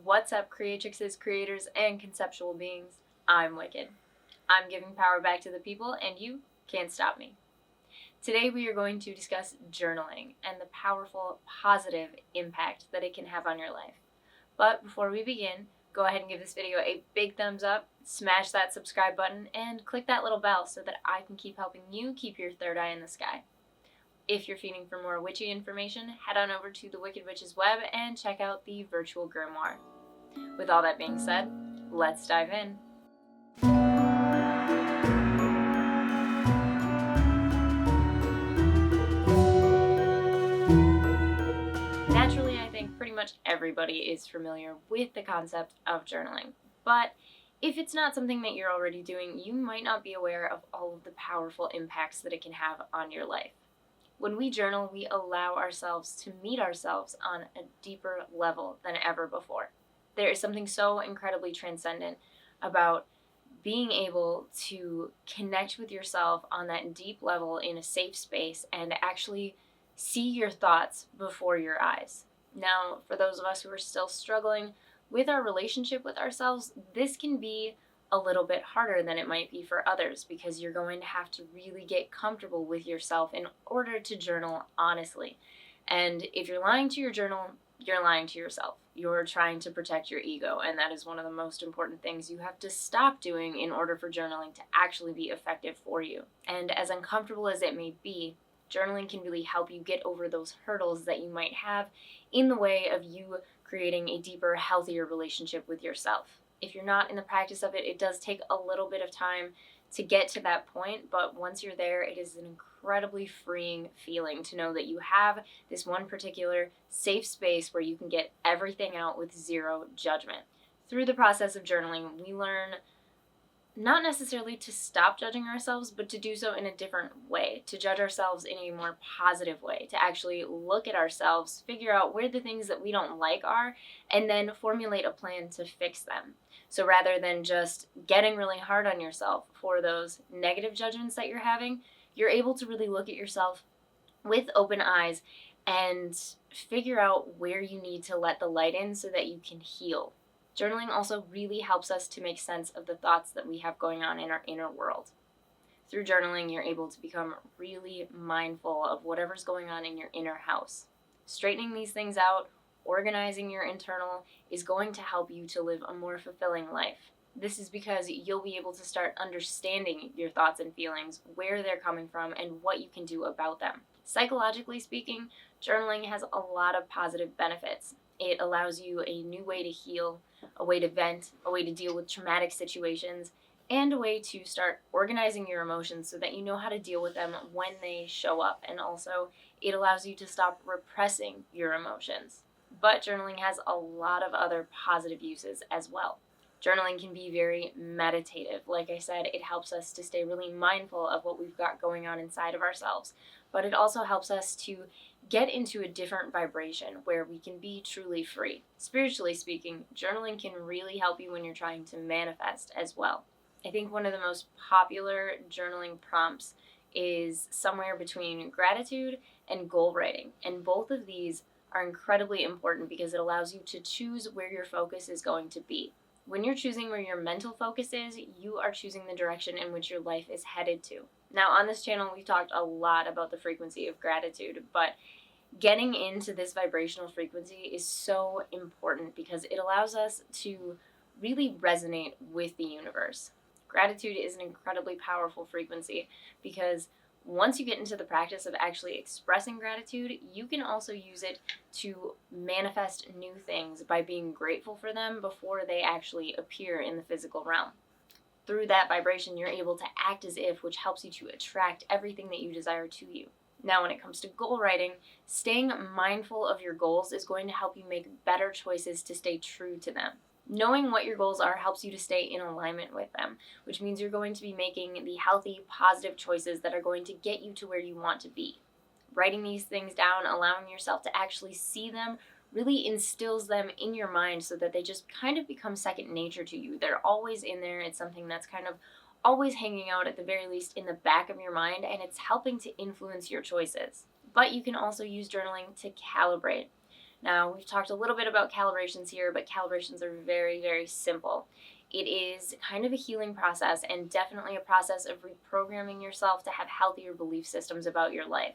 What's up, Creatrixes, creators, and conceptual beings? I'm Wicked. I'm giving power back to the people, and you can't stop me. Today we are going to discuss journaling and the powerful, positive impact that it can have on your life. But before we begin, go ahead and give this video a big thumbs up, smash that subscribe button, and click that little bell so that I can keep helping you keep your third eye in the sky. If you're feeding for more witchy information, head on over to the Wicked Witch's web and check out the virtual grimoire. With all that being said, let's dive in. Naturally, I think pretty much everybody is familiar with the concept of journaling, but if it's not something that you're already doing, you might not be aware of all of the powerful impacts that it can have on your life. When we journal, we allow ourselves to meet ourselves on a deeper level than ever before. There is something so incredibly transcendent about being able to connect with yourself on that deep level in a safe space and actually see your thoughts before your eyes. Now, for those of us who are still struggling with our relationship with ourselves, this can be a little bit harder than it might be for others because you're going to have to really get comfortable with yourself in order to journal honestly. And if you're lying to your journal, you're lying to yourself. You're trying to protect your ego, and that is one of the most important things you have to stop doing in order for journaling to actually be effective for you. And as uncomfortable as it may be, journaling can really help you get over those hurdles that you might have in the way of you creating a deeper, healthier relationship with yourself. If you're not in the practice of it, it does take a little bit of time to get to that point, but once you're there, it is an incredibly freeing feeling to know that you have this one particular safe space where you can get everything out with zero judgment. Through the process of journaling, we learn not necessarily to stop judging ourselves, but to do so in a different way, to judge ourselves in a more positive way, to actually look at ourselves, figure out where the things that we don't like are, and then formulate a plan to fix them. So rather than just getting really hard on yourself for those negative judgments that you're having, you're able to really look at yourself with open eyes and figure out where you need to let the light in so that you can heal. Journaling also really helps us to make sense of the thoughts that we have going on in our inner world. Through journaling, you're able to become really mindful of whatever's going on in your inner house. Straightening these things out, organizing your internal, is going to help you to live a more fulfilling life. This is because you'll be able to start understanding your thoughts and feelings, where they're coming from, and what you can do about them. Psychologically speaking, journaling has a lot of positive benefits. It allows you a new way to heal, a way to vent, a way to deal with traumatic situations, and a way to start organizing your emotions so that you know how to deal with them when they show up. And also, it allows you to stop repressing your emotions. But journaling has a lot of other positive uses as well. Journaling can be very meditative. Like I said, it helps us to stay really mindful of what we've got going on inside of ourselves. But it also helps us to get into a different vibration where we can be truly free. Spiritually speaking, journaling can really help you when you're trying to manifest as well. I think one of the most popular journaling prompts is somewhere between gratitude and goal writing. And both of these are incredibly important because it allows you to choose where your focus is going to be. When you're choosing where your mental focus is, you are choosing the direction in which your life is headed to. Now, on this channel, we've talked a lot about the frequency of gratitude, but getting into this vibrational frequency is so important because it allows us to really resonate with the universe. Gratitude is an incredibly powerful frequency because once you get into the practice of actually expressing gratitude, you can also use it to manifest new things by being grateful for them before they actually appear in the physical realm. Through that vibration, you're able to act as if, which helps you to attract everything that you desire to you. Now, when it comes to goal writing, staying mindful of your goals is going to help you make better choices to stay true to them. Knowing what your goals are helps you to stay in alignment with them, which means you're going to be making the healthy, positive choices that are going to get you to where you want to be. Writing these things down, allowing yourself to actually see them, really instills them in your mind so that they just kind of become second nature to you. They're always in there. It's something that's kind of always hanging out, at the very least, in the back of your mind, and it's helping to influence your choices. But you can also use journaling to calibrate. Now, we've talked a little bit about calibrations here, but calibrations are very, very simple. It is kind of a healing process and definitely a process of reprogramming yourself to have healthier belief systems about your life.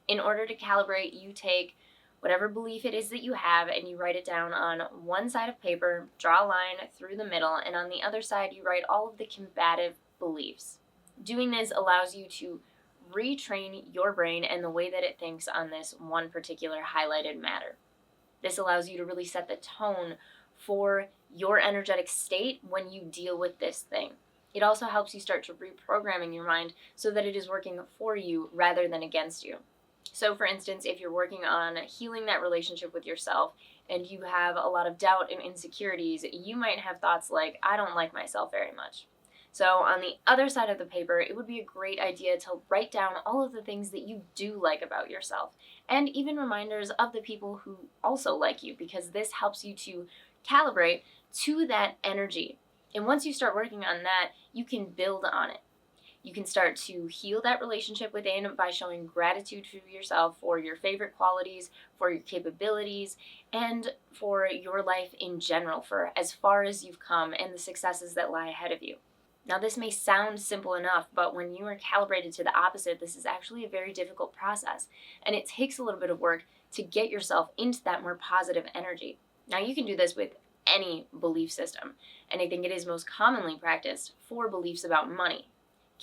In order to calibrate, you take whatever belief it is that you have and you write it down on one side of paper, draw a line through the middle, and on the other side, you write all of the combative beliefs. Doing this allows you to retrain your brain and the way that it thinks on this one particular highlighted matter. This allows you to really set the tone for your energetic state when you deal with this thing. It also helps you start to reprogramming your mind so that it is working for you rather than against you. So for instance, if you're working on healing that relationship with yourself and you have a lot of doubt and insecurities, you might have thoughts like, I don't like myself very much. So on the other side of the paper, it would be a great idea to write down all of the things that you do like about yourself, and even reminders of the people who also like you, because this helps you to calibrate to that energy. And once you start working on that, you can build on it. You can start to heal that relationship within by showing gratitude to yourself for your favorite qualities, for your capabilities, and for your life in general, for as far as you've come and the successes that lie ahead of you. Now, this may sound simple enough, but when you are calibrated to the opposite, this is actually a very difficult process, and it takes a little bit of work to get yourself into that more positive energy. Now, you can do this with any belief system, and I think it is most commonly practiced for beliefs about money.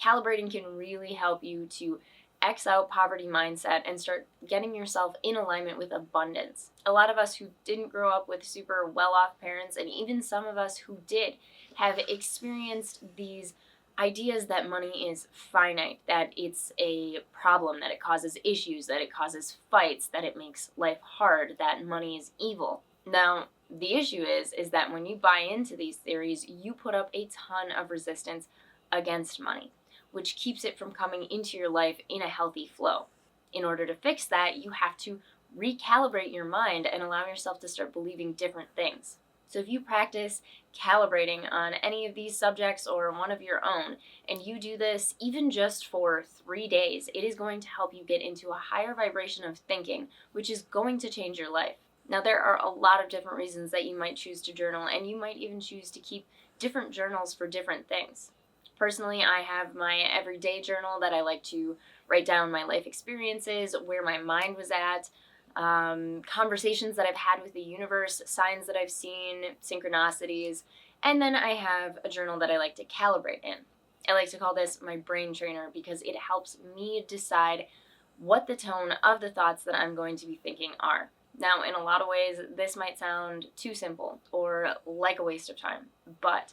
Calibrating can really help you to X out poverty mindset and start getting yourself in alignment with abundance. A lot of us who didn't grow up with super well-off parents, and even some of us who did, have experienced these ideas that money is finite, that it's a problem, that it causes issues, that it causes fights, that it makes life hard, that money is evil. Now, the issue is that when you buy into these theories, you put up a ton of resistance against money, which keeps it from coming into your life in a healthy flow. In order to fix that, you have to recalibrate your mind and allow yourself to start believing different things. So if you practice calibrating on any of these subjects or one of your own, and you do this even just for 3 days, it is going to help you get into a higher vibration of thinking, which is going to change your life. Now, there are a lot of different reasons that you might choose to journal, and you might even choose to keep different journals for different things. Personally, I have my everyday journal that I like to write down my life experiences, where my mind was at, conversations that I've had with the universe, signs that I've seen, synchronicities, and then I have a journal that I like to calibrate in. I like to call this my brain trainer because it helps me decide what the tone of the thoughts that I'm going to be thinking are. Now, in a lot of ways, this might sound too simple or like a waste of time, but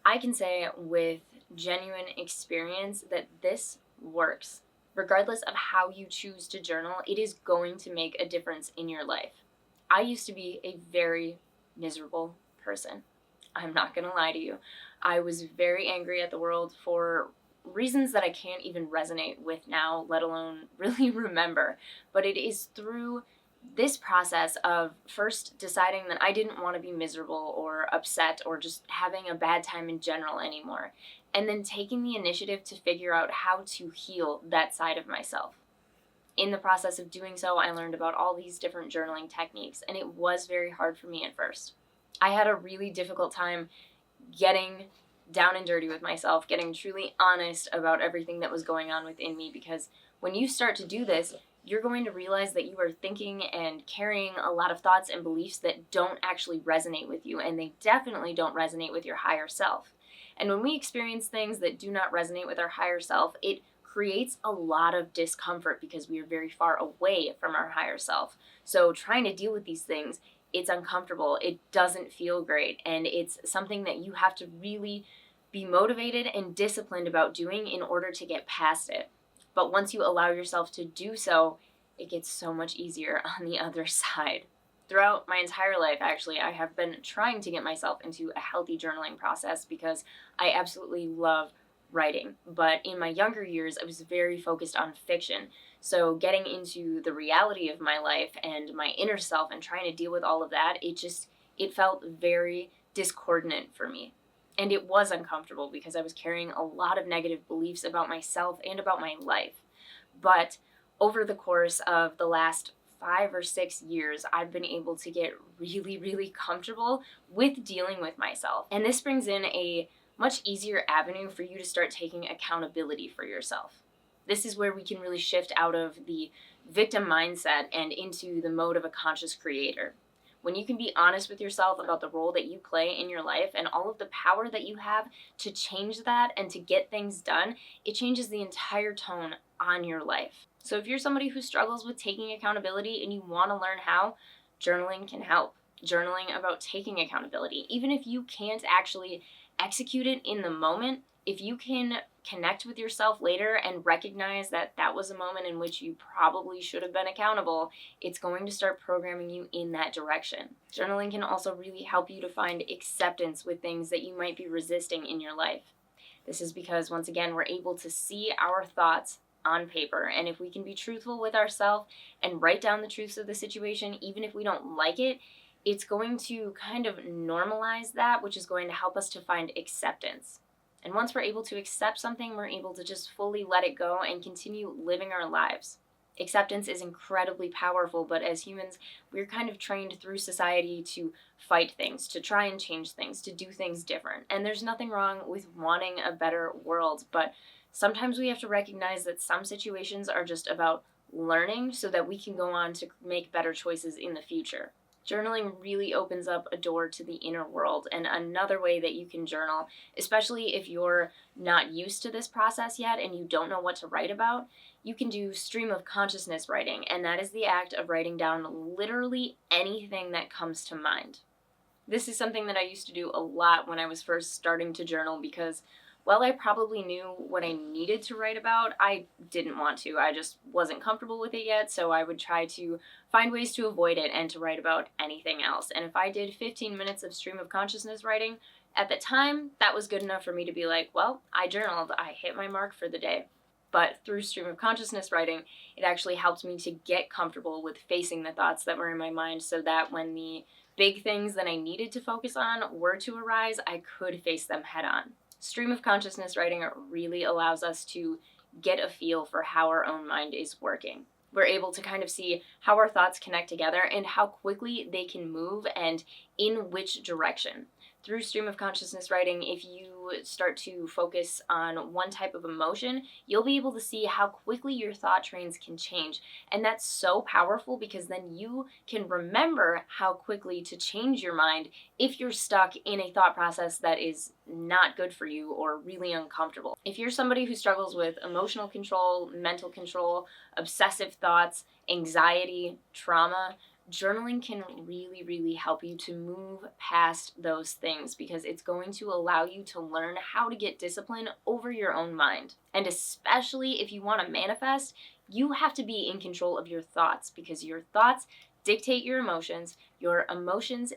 I can say with genuine experience that this works. Regardless of how you choose to journal, it is going to make a difference in your life. I used to be a very miserable person. I'm not going to lie to you. I was very angry at the world for reasons that I can't even resonate with now, let alone really remember. But it is through this process of first deciding that I didn't want to be miserable or upset or just having a bad time in general anymore, and then taking the initiative to figure out how to heal that side of myself. In the process of doing so, I learned about all these different journaling techniques, and it was very hard for me at first. I had a really difficult time getting down and dirty with myself, getting truly honest about everything that was going on within me, because when you start to do this, you're going to realize that you are thinking and carrying a lot of thoughts and beliefs that don't actually resonate with you, and they definitely don't resonate with your higher self. And when we experience things that do not resonate with our higher self, it creates a lot of discomfort because we are very far away from our higher self. So trying to deal with these things, it's uncomfortable, it doesn't feel great, and it's something that you have to really be motivated and disciplined about doing in order to get past it. But once you allow yourself to do so, it gets so much easier on the other side. Throughout my entire life, actually, I have been trying to get myself into a healthy journaling process because I absolutely love writing. But in my younger years, I was very focused on fiction. So getting into the reality of my life and my inner self and trying to deal with all of that, it felt very discordant for me. And it was uncomfortable because I was carrying a lot of negative beliefs about myself and about my life. But over the course of the last 5 or 6 years, I've been able to get really, really comfortable with dealing with myself. And this brings in a much easier avenue for you to start taking accountability for yourself. This is where we can really shift out of the victim mindset and into the mode of a conscious creator. When you can be honest with yourself about the role that you play in your life and all of the power that you have to change that and to get things done, it changes the entire tone on your life. So if you're somebody who struggles with taking accountability and you want to learn how, journaling can help. Journaling about taking accountability. Even if you can't actually execute it in the moment, if you can connect with yourself later and recognize that that was a moment in which you probably should have been accountable, it's going to start programming you in that direction. Journaling can also really help you to find acceptance with things that you might be resisting in your life. This is because, once again, we're able to see our thoughts on paper, and if we can be truthful with ourselves and write down the truths of the situation, even if we don't like it, it's going to kind of normalize that, which is going to help us to find acceptance. And once we're able to accept something, we're able to just fully let it go and continue living our lives. Acceptance is incredibly powerful, but as humans, we're kind of trained through society to fight things, to try and change things, to do things different. And there's nothing wrong with wanting a better world, but sometimes we have to recognize that some situations are just about learning so that we can go on to make better choices in the future. Journaling really opens up a door to the inner world, and another way that you can journal, especially if you're not used to this process yet and you don't know what to write about, you can do stream of consciousness writing, and that is the act of writing down literally anything that comes to mind. This is something that I used to do a lot when I was first starting to journal because while I probably knew what I needed to write about, I didn't want to. I just wasn't comfortable with it yet, so I would try to find ways to avoid it and to write about anything else. And if I did 15 minutes of stream of consciousness writing, at the time, that was good enough for me to be like, well, I journaled, I hit my mark for the day. But through stream of consciousness writing, it actually helped me to get comfortable with facing the thoughts that were in my mind so that when the big things that I needed to focus on were to arise, I could face them head on. Stream of consciousness writing really allows us to get a feel for how our own mind is working. We're able to kind of see how our thoughts connect together and how quickly they can move and in which direction. Through stream of consciousness writing, if you start to focus on one type of emotion, you'll be able to see how quickly your thought trains can change. And that's so powerful because then you can remember how quickly to change your mind if you're stuck in a thought process that is not good for you or really uncomfortable. If you're somebody who struggles with emotional control, mental control, obsessive thoughts, anxiety, trauma, journaling can really, really help you to move past those things because it's going to allow you to learn how to get discipline over your own mind. And especially if you want to manifest, you have to be in control of your thoughts because your thoughts dictate your emotions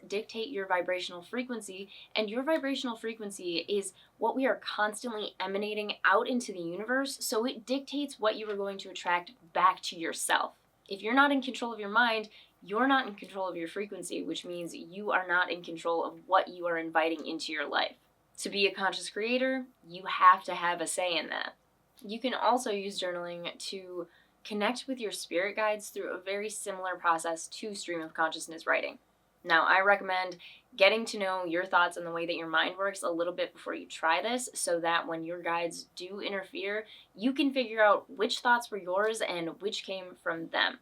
dictate your vibrational frequency, and your vibrational frequency is what we are constantly emanating out into the universe, so it dictates what you are going to attract back to yourself. If you're not in control of your mind, you're not in control of your frequency, which means you are not in control of what you are inviting into your life. To be a conscious creator, you have to have a say in that. You can also use journaling to connect with your spirit guides through a very similar process to stream of consciousness writing. Now, I recommend getting to know your thoughts and the way that your mind works a little bit before you try this so that when your guides do interfere, you can figure out which thoughts were yours and which came from them.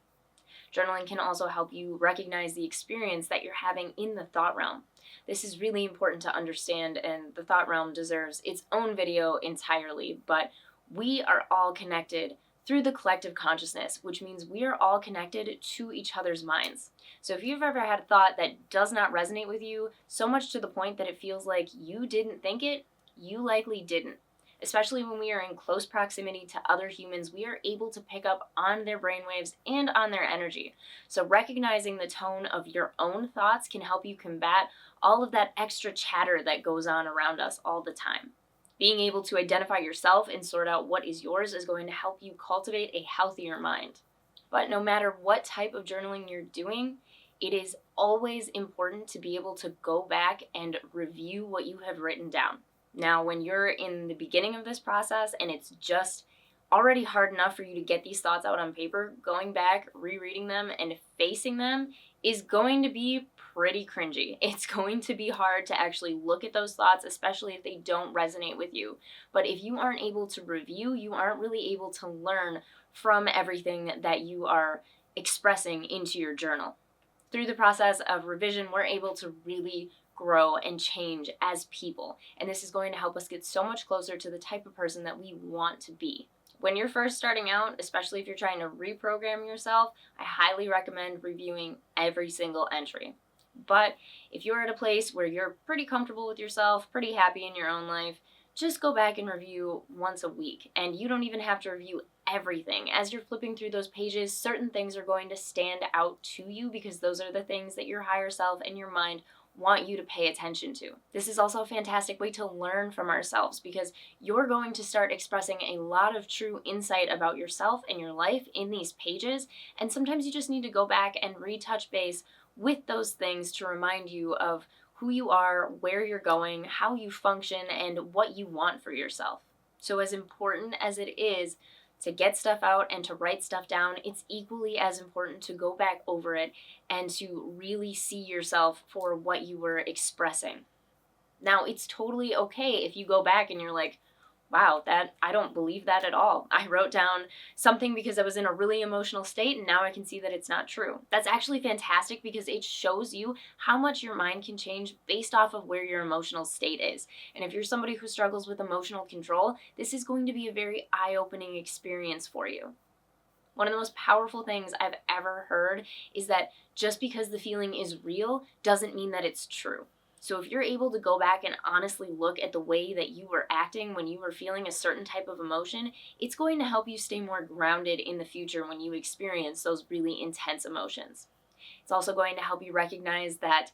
Journaling can also help you recognize the experience that you're having in the thought realm. This is really important to understand, and the thought realm deserves its own video entirely, but we are all connected through the collective consciousness, which means we are all connected to each other's minds. So if you've ever had a thought that does not resonate with you, so much to the point that it feels like you didn't think it, you likely didn't. Especially when we are in close proximity to other humans, we are able to pick up on their brainwaves and on their energy. So recognizing the tone of your own thoughts can help you combat all of that extra chatter that goes on around us all the time. Being able to identify yourself and sort out what is yours is going to help you cultivate a healthier mind. But no matter what type of journaling you're doing, it is always important to be able to go back and review what you have written down. Now, when you're in the beginning of this process and it's just already hard enough for you to get these thoughts out on paper, going back, rereading them, and facing them is going to be pretty cringy. It's going to be hard to actually look at those thoughts, especially if they don't resonate with you. But if you aren't able to review, you aren't really able to learn from everything that you are expressing into your journal. Through the process of revision, we're able to really grow and change as people. And this is going to help us get so much closer to the type of person that we want to be. When you're first starting out, especially if you're trying to reprogram yourself, I highly recommend reviewing every single entry. But if you're at a place where you're pretty comfortable with yourself, pretty happy in your own life, just go back and review once a week. And you don't even have to review everything. As you're flipping through those pages, certain things are going to stand out to you because those are the things that your higher self and your mind want you to pay attention to. This is also a fantastic way to learn from ourselves because you're going to start expressing a lot of true insight about yourself and your life in these pages, and sometimes you just need to go back and retouch base with those things to remind you of who you are, where you're going, how you function, and what you want for yourself. So as important as it is to get stuff out and to write stuff down, it's equally as important to go back over it and to really see yourself for what you were expressing. Now, it's totally okay if you go back and you're like, wow, I don't believe that at all. I wrote down something because I was in a really emotional state and now I can see that it's not true. That's actually fantastic because it shows you how much your mind can change based off of where your emotional state is. And if you're somebody who struggles with emotional control, this is going to be a very eye-opening experience for you. One of the most powerful things I've ever heard is that just because the feeling is real doesn't mean that it's true. So if you're able to go back and honestly look at the way that you were acting when you were feeling a certain type of emotion, it's going to help you stay more grounded in the future when you experience those really intense emotions. It's also going to help you recognize that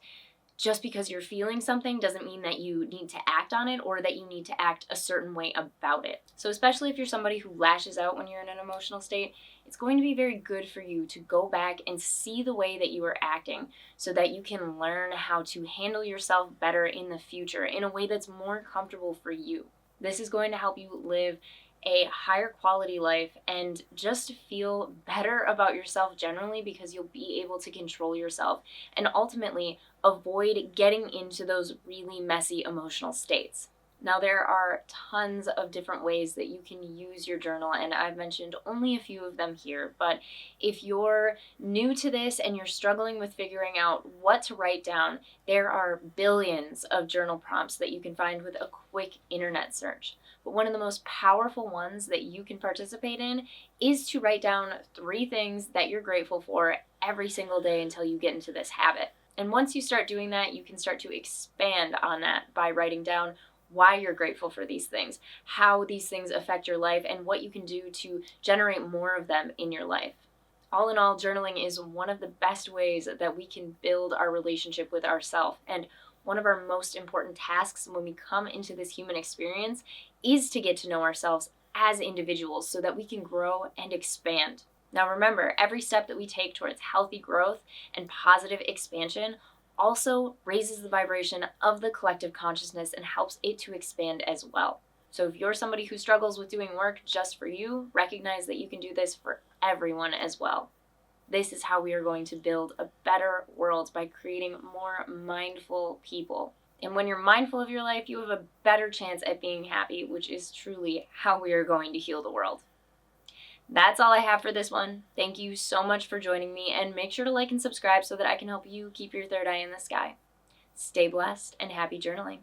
just because you're feeling something doesn't mean that you need to act on it or that you need to act a certain way about it. So especially if you're somebody who lashes out when you're in an emotional state, it's going to be very good for you to go back and see the way that you are acting so that you can learn how to handle yourself better in the future in a way that's more comfortable for you. This is going to help you live a higher quality life and just feel better about yourself generally because you'll be able to control yourself and ultimately avoid getting into those really messy emotional states. Now, there are tons of different ways that you can use your journal, and I've mentioned only a few of them here, but if you're new to this and you're struggling with figuring out what to write down, there are billions of journal prompts that you can find with a quick internet search. But one of the most powerful ones that you can participate in is to write down 3 things that you're grateful for every single day until you get into this habit. And once you start doing that, you can start to expand on that by writing down why you're grateful for these things, how these things affect your life, and what you can do to generate more of them in your life. All in all, journaling is one of the best ways that we can build our relationship with ourselves. And one of our most important tasks when we come into this human experience is to get to know ourselves as individuals so that we can grow and expand. Now remember, every step that we take towards healthy growth and positive expansion also raises the vibration of the collective consciousness and helps it to expand as well. So if you're somebody who struggles with doing work just for you, recognize that you can do this for everyone as well. This is how we are going to build a better world, by creating more mindful people. And when you're mindful of your life, you have a better chance at being happy, which is truly how we are going to heal the world. That's all I have for this one. Thank you so much for joining me, and make sure to like and subscribe so that I can help you keep your third eye in the sky. Stay blessed and happy journaling.